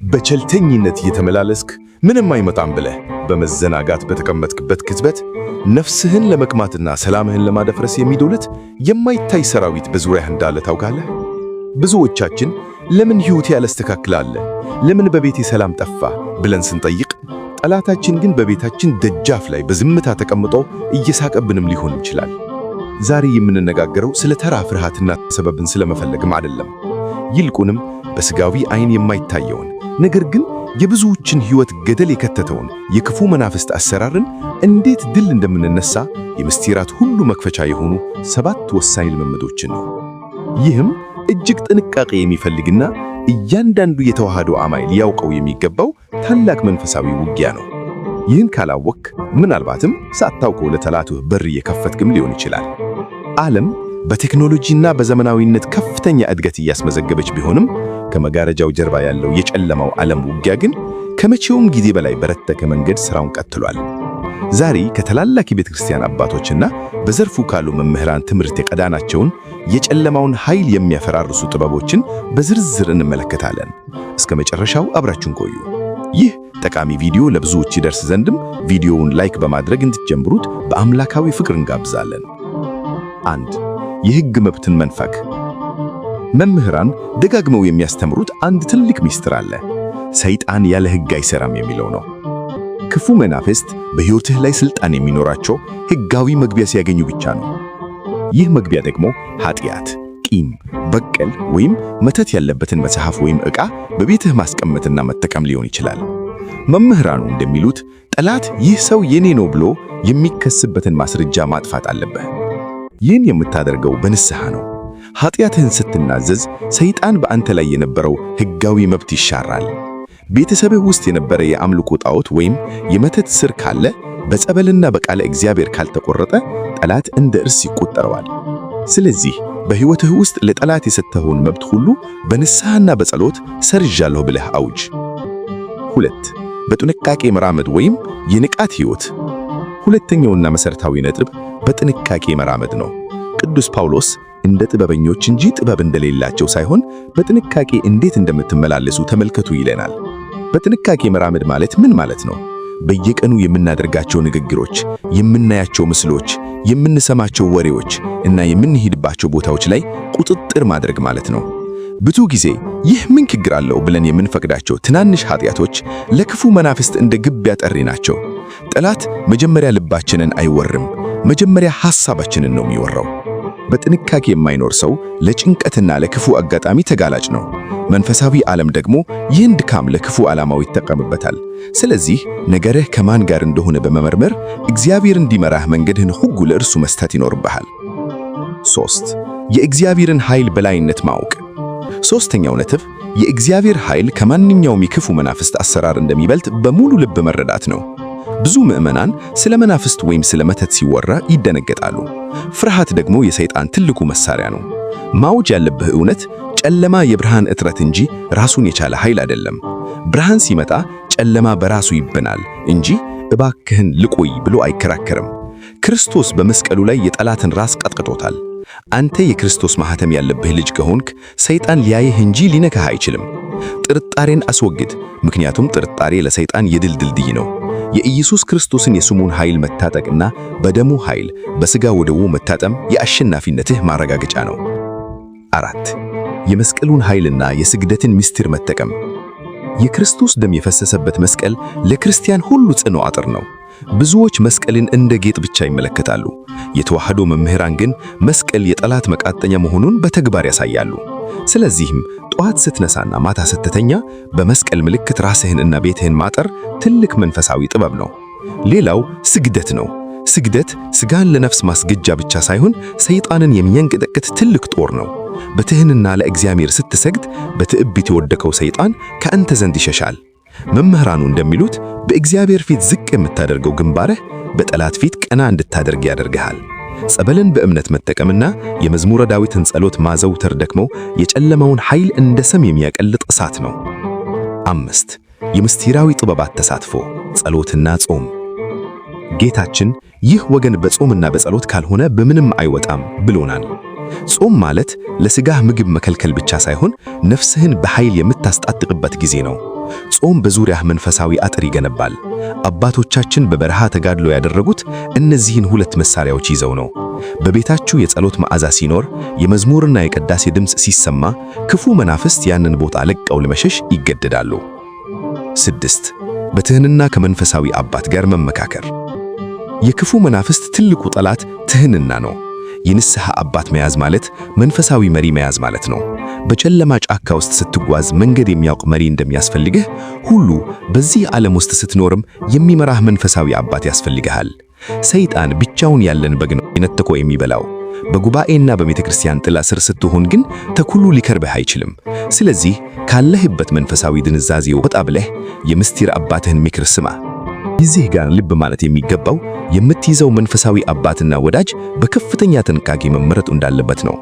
በቸልተኝነት እየተመላለስክ ምንም አይመጣም ብለህ በመዘናጋት በተቀመጥክበት ቅጽበት ነፍስህን ለመቅማትና ሰላምህን ለማደፍረስ የሚዶልት የማይታይ ሰራዊት በዙሪያህ እንዳለ ታውቃለህ? ብዙዎቻችን ለምን ሕይወቴ ያላስተካክላል፣ ለምን በቤቴ ሰላም ጠፋ ብለን ስንጠይቅ፣ ጠላታችን ግን በቤታችን ደጃፍ ላይ በዝምታ ተቀምጦ እየሳቀብንም ሊሆን ይችላል። ዛሬ የምንነጋገረው ስለ ተራ ፍርሃትና ሰበብን ስለመፈለግም አይደለም። ይልቁንም በስጋዊ አይን የማይታየውን ነገር ግን የብዙዎችን ሕይወት ገደል የከተተውን የክፉ መናፍስት አሰራርን እንዴት ድል እንደምንነሳ የምስጢራት ሁሉ መክፈቻ የሆኑ 7 ወሳኝ ልምምዶችን ነው። ይህም እጅግ ጥንቃቄ የሚፈልግና እያንዳንዱ የተዋህዶ አማኝ ሊያውቀው የሚገባው ታላቅ መንፈሳዊ ውጊያ ነው። ይህን ካላወቅ ምናልባትም ሳታውቀው ለጠላትህ በር የከፈትክም ሊሆን ይችላል። ዓለም በቴክኖሎጂና በዘመናዊነት ከፍተኛ እድገት እያስመዘገበች ቢሆንም ከመጋረጃው ጀርባ ያለው የጨለማው ዓለም ውጊያ ግን ከመቼውም ጊዜ በላይ በረተከ መንገድ ሥራውን ቀጥሏል። ዛሬ ከታላላቅ የቤተ ክርስቲያን አባቶችና በዘርፉ ካሉ መምህራን ትምህርት የቀዳናቸውን የጨለማውን ኃይል የሚያፈራርሱ ጥበቦችን በዝርዝር እንመለከታለን። እስከ መጨረሻው አብራችሁን ቆዩ። ይህ ጠቃሚ ቪዲዮ ለብዙዎች ይደርስ ዘንድም ቪዲዮውን ላይክ በማድረግ እንድትጀምሩት በአምላካዊ ፍቅር እንጋብዛለን። 1. የሕግ መብትን መንፈግ። መምህራን ደጋግመው የሚያስተምሩት አንድ ትልቅ ምስጢር አለ። ሰይጣን ያለ ሕግ አይሰራም የሚለው ነው። ክፉ መናፍስት በሕይወትህ ላይ ሥልጣን የሚኖራቸው ሕጋዊ መግቢያ ሲያገኙ ብቻ ነው። ይህ መግቢያ ደግሞ ኃጢአት፣ ቂም፣ በቀል ወይም መተት ያለበትን መጽሐፍ ወይም ዕቃ በቤትህ ማስቀመጥና መጠቀም ሊሆን ይችላል። መምህራኑ እንደሚሉት ጠላት ይህ ሰው የኔ ነው ብሎ የሚከስበትን ማስረጃ ማጥፋት አለብህ። ይህን የምታደርገው በንስሐ ነው። ኃጢአትህን ስትናዘዝ ሰይጣን በአንተ ላይ የነበረው ሕጋዊ መብት ይሻራል። ቤተሰብህ ውስጥ የነበረ የአምልኮ ጣዖት ወይም የመተት ሥር ካለ በጸበልና በቃለ እግዚአብሔር ካልተቆረጠ ጠላት እንደ እርስ ይቆጠረዋል። ስለዚህ በሕይወትህ ውስጥ ለጠላት የሰጠኸውን መብት ሁሉ በንስሐና በጸሎት ሰርዣለሁ ብለህ አውጅ። 2. በጥንቃቄ መራመድ ወይም የንቃት ሕይወት። ሁለተኛውና መሠረታዊ ነጥብ በጥንቃቄ መራመድ ነው። ቅዱስ ጳውሎስ እንደ ጥበበኞች እንጂ ጥበብ እንደሌላቸው ሳይሆን በጥንቃቄ እንዴት እንደምትመላለሱ ተመልከቱ ይለናል። በጥንቃቄ መራመድ ማለት ምን ማለት ነው? በየቀኑ የምናደርጋቸው ንግግሮች፣ የምናያቸው ምስሎች፣ የምንሰማቸው ወሬዎች እና የምንሄድባቸው ቦታዎች ላይ ቁጥጥር ማድረግ ማለት ነው። ብዙ ጊዜ ይህ ምን ችግር አለው ብለን የምንፈቅዳቸው ትናንሽ ኃጢአቶች ለክፉ መናፍስት እንደ ግቢያ ጠሪ ናቸው። ጠላት መጀመሪያ ልባችንን አይወርም፣ መጀመሪያ ሐሳባችንን ነው የሚወራው። በጥንቃቄ የማይኖር ሰው ለጭንቀትና ለክፉ አጋጣሚ ተጋላጭ ነው። መንፈሳዊ ዓለም ደግሞ ይህን ድካም ለክፉ ዓላማው ይጠቀምበታል። ስለዚህ ነገርህ ከማን ጋር እንደሆነ በመመርመር እግዚአብሔር እንዲመራህ መንገድህን ሁሉ ለእርሱ መስጠት ይኖርብሃል። 3. የእግዚአብሔርን ኃይል በላይነት ማወቅ። ሦስተኛው ነጥብ የእግዚአብሔር ኃይል ከማንኛውም የክፉ መናፍስት አሰራር እንደሚበልጥ በሙሉ ልብ መረዳት ነው። ብዙ ምዕመናን ስለ መናፍስት ወይም ስለ መተት ሲወራ ይደነገጣሉ። ፍርሃት ደግሞ የሰይጣን ትልቁ መሳሪያ ነው። ማወጅ ያለብህ እውነት ጨለማ የብርሃን እጥረት እንጂ ራሱን የቻለ ኃይል አይደለም። ብርሃን ሲመጣ ጨለማ በራሱ ይበናል እንጂ እባክህን ልቆይ ብሎ አይከራከርም። ክርስቶስ በመስቀሉ ላይ የጠላትን ራስ ቀጥቅጦታል። አንተ የክርስቶስ ማህተም ያለብህ ልጅ ከሆንክ ሰይጣን ሊያይህ እንጂ ሊነካህ አይችልም። ጥርጣሬን አስወግድ፣ ምክንያቱም ጥርጣሬ ለሰይጣን የድል ድልድይ ነው። የኢየሱስ ክርስቶስን የስሙን ኃይል መታጠቅና በደሙ ኃይል በሥጋ ወደሙ መታጠም የአሸናፊነትህ ማረጋገጫ ነው። 4. የመስቀሉን ኃይልና የስግደትን ምስጢር መጠቀም። የክርስቶስ ደም የፈሰሰበት መስቀል ለክርስቲያን ሁሉ ጽኑ አጥር ነው። ብዙዎች መስቀልን እንደ ጌጥ ብቻ ይመለከታሉ። የተዋህዶ መምህራን ግን መስቀል የጠላት መቃጠኛ መሆኑን በተግባር ያሳያሉ። ስለዚህም ጠዋት ስትነሳና ማታ ስትተኛ በመስቀል ምልክት ራስህን እና ቤትህን ማጠር ትልቅ መንፈሳዊ ጥበብ ነው። ሌላው ስግደት ነው። ስግደት ሥጋን ለነፍስ ማስገጃ ብቻ ሳይሆን ሰይጣንን የሚያንቀጠቅጥ ትልቅ ጦር ነው። በትህትና ለእግዚአብሔር ስትሰግድ በትዕቢት የወደቀው ሰይጣን ከአንተ ዘንድ ይሸሻል። መምህራኑ እንደሚሉት በእግዚአብሔር ፊት ዝቅ የምታደርገው ግንባርህ በጠላት ፊት ቀና እንድታደርግ ያደርግሃል። ጸበልን በእምነት መጠቀምና የመዝሙረ ዳዊትን ጸሎት ማዘውተር ደግሞ የጨለማውን ኃይል እንደ ሰም የሚያቀልጥ እሳት ነው። 5. የምስጢራዊ ጥበባት ተሳትፎ፣ ጸሎትና ጾም። ጌታችን ይህ ወገን በጾምና በጸሎት ካልሆነ በምንም አይወጣም ብሎናል። ጾም ማለት ለሥጋህ ምግብ መከልከል ብቻ ሳይሆን ነፍስህን በኃይል የምታስጣጥቅበት ጊዜ ነው። ጾም በዙሪያህ መንፈሳዊ አጥር ይገነባል። አባቶቻችን በበረሃ ተጋድሎ ያደረጉት እነዚህን ሁለት መሳሪያዎች ይዘው ነው። በቤታችሁ የጸሎት መዓዛ ሲኖር፣ የመዝሙርና የቅዳሴ ድምፅ ሲሰማ፣ ክፉ መናፍስት ያንን ቦታ ለቀው ለመሸሽ ይገደዳሉ። 6. በትህትና ከመንፈሳዊ አባት ጋር መመካከር። የክፉ መናፍስት ትልቁ ጠላት ትህትና ነው። የንስሐ አባት መያዝ ማለት መንፈሳዊ መሪ መያዝ ማለት ነው። በጨለማ ጫካ ውስጥ ስትጓዝ መንገድ የሚያውቅ መሪ እንደሚያስፈልግህ ሁሉ በዚህ ዓለም ውስጥ ስትኖርም የሚመራህ መንፈሳዊ አባት ያስፈልግሃል። ሰይጣን ብቻውን ያለን በግ ነው ነጥቆ የሚበላው። በጉባኤና በቤተ ክርስቲያን ጥላ ስር ስትሆን ግን ተኩሉ ሊከርብህ አይችልም። ስለዚህ ካለህበት መንፈሳዊ ድንዛዜ ወጣ ብለህ የምስጢር አባትህን ምክር ስማ። እዚህ ጋር ልብ ማለት የሚገባው የምትይዘው መንፈሳዊ አባትና ወዳጅ በከፍተኛ ጥንቃቄ መመረጥ እንዳለበት ነው።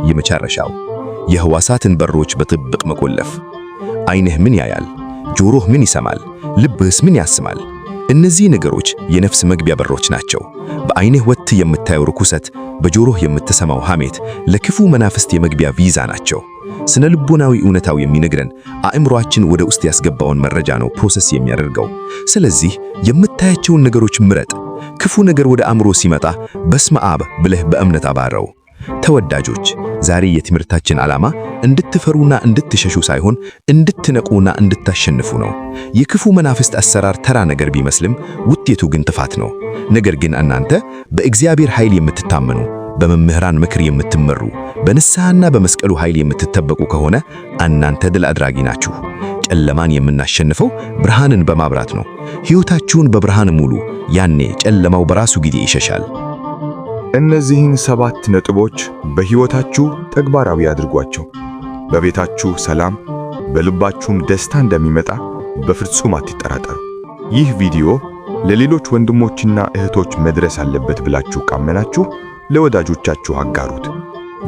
የመጨረሻው የሕዋሳትን በሮች በጥብቅ መቆለፍ። ዓይንህ ምን ያያል? ጆሮህ ምን ይሰማል? ልብህስ ምን ያስማል? እነዚህ ነገሮች የነፍስ መግቢያ በሮች ናቸው። በዓይንህ ወጥተህ የምታየው ርኩሰት፣ በጆሮህ የምትሰማው ሐሜት ለክፉ መናፍስት የመግቢያ ቪዛ ናቸው። ስነ ልቦናዊ እውነታው የሚነግረን አእምሮአችን ወደ ውስጥ ያስገባውን መረጃ ነው ፕሮሰስ የሚያደርገው። ስለዚህ የምታያቸውን ነገሮች ምረጥ። ክፉ ነገር ወደ አእምሮ ሲመጣ በስመ አብ ብለህ በእምነት አባረው። ተወዳጆች፣ ዛሬ የትምህርታችን ዓላማ እንድትፈሩና እንድትሸሹ ሳይሆን እንድትነቁና እንድታሸንፉ ነው። የክፉ መናፍስት አሰራር ተራ ነገር ቢመስልም ውጤቱ ግን ጥፋት ነው። ነገር ግን እናንተ በእግዚአብሔር ኃይል የምትታመኑ፣ በመምህራን ምክር የምትመሩ፣ በንስሐና በመስቀሉ ኃይል የምትጠበቁ ከሆነ እናንተ ድል አድራጊ ናችሁ። ጨለማን የምናሸንፈው ብርሃንን በማብራት ነው። ሕይወታችሁን በብርሃን ሙሉ። ያኔ ጨለማው በራሱ ጊዜ ይሸሻል። እነዚህን 7 ነጥቦች በሕይወታችሁ ተግባራዊ አድርጓቸው። በቤታችሁ ሰላም፣ በልባችሁም ደስታ እንደሚመጣ በፍጹም አትጠራጠሩ። ይህ ቪዲዮ ለሌሎች ወንድሞችና እህቶች መድረስ አለበት ብላችሁ ካመናችሁ ለወዳጆቻችሁ አጋሩት።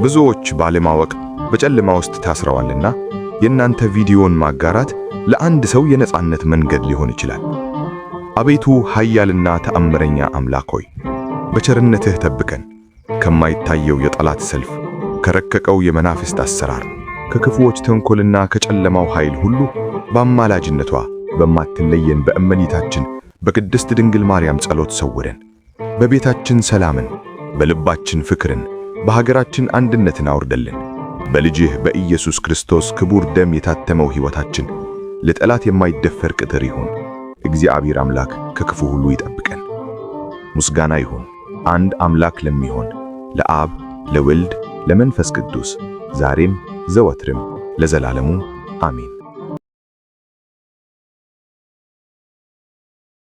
ብዙዎች ባለማወቅ በጨለማ ውስጥ ታስረዋልና የእናንተ ቪዲዮን ማጋራት ለአንድ ሰው የነጻነት መንገድ ሊሆን ይችላል። አቤቱ ኃያልና ተአምረኛ አምላክ ሆይ በቸርነትህ ጠብቀን፣ ከማይታየው የጠላት ሰልፍ፣ ከረቀቀው የመናፍስት አሰራር፣ ከክፉዎች ተንኮልና ከጨለማው ኃይል ሁሉ በአማላጅነቷ በማትለየን በእመቤታችን በቅድስት ድንግል ማርያም ጸሎት ሰውረን። በቤታችን ሰላምን፣ በልባችን ፍቅርን፣ በሀገራችን አንድነትን አውርደልን። በልጅህ በኢየሱስ ክርስቶስ ክቡር ደም የታተመው ሕይወታችን ለጠላት የማይደፈር ቅጥር ይሁን። እግዚአብሔር አምላክ ከክፉ ሁሉ ይጠብቀን። ምስጋና ይሁን አንድ አምላክ ለሚሆን ለአብ ለወልድ ለመንፈስ ቅዱስ ዛሬም ዘወትርም ለዘላለሙ አሜን።